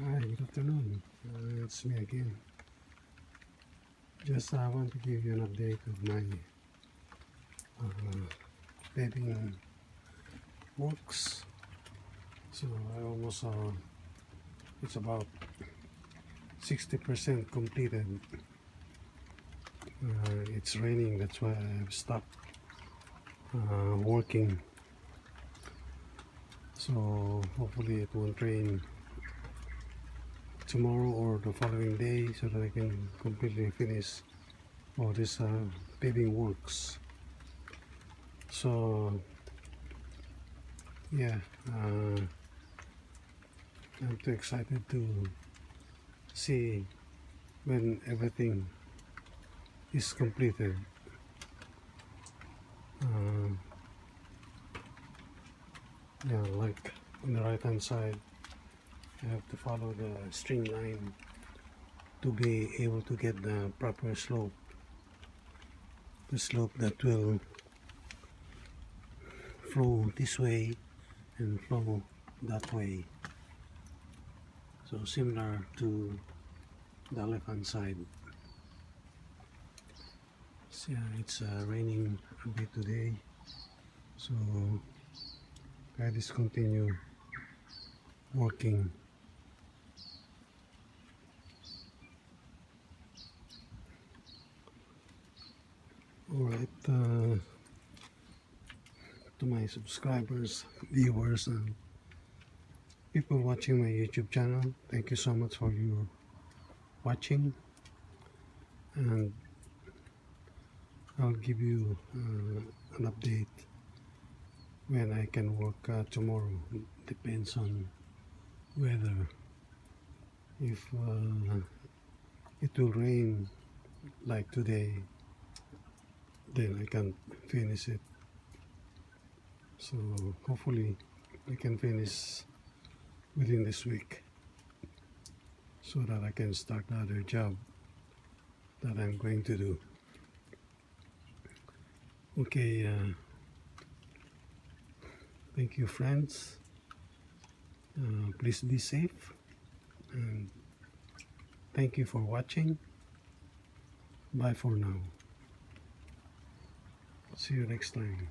Hi, good afternoon. It's me again. Just I want to give you an update of my paving works. So I almost it's about 60% completed. It's raining, that's why I've stopped working. So hopefully it won't rain tomorrow or the following day so that I can completely finish all this paving works. So yeah, I'm too excited to see when everything is completed. Yeah, like on the right hand side I have to follow the string line to be able to get the proper slope, the slope that will flow this way and flow that way, so similar to the left hand side. So yeah, it's raining a bit today, so I discontinue working. Alright, to my subscribers, viewers, and people watching my YouTube channel, thank you so much for your watching, and I'll give you an update when I can work tomorrow. Depends on weather. If it will rain like today, then I can finish it. So hopefully I can finish within this week so that I can start the other job that I'm going to do. Okay, thank you friends. Please be safe, and thank you for watching. Bye for now. See you next time.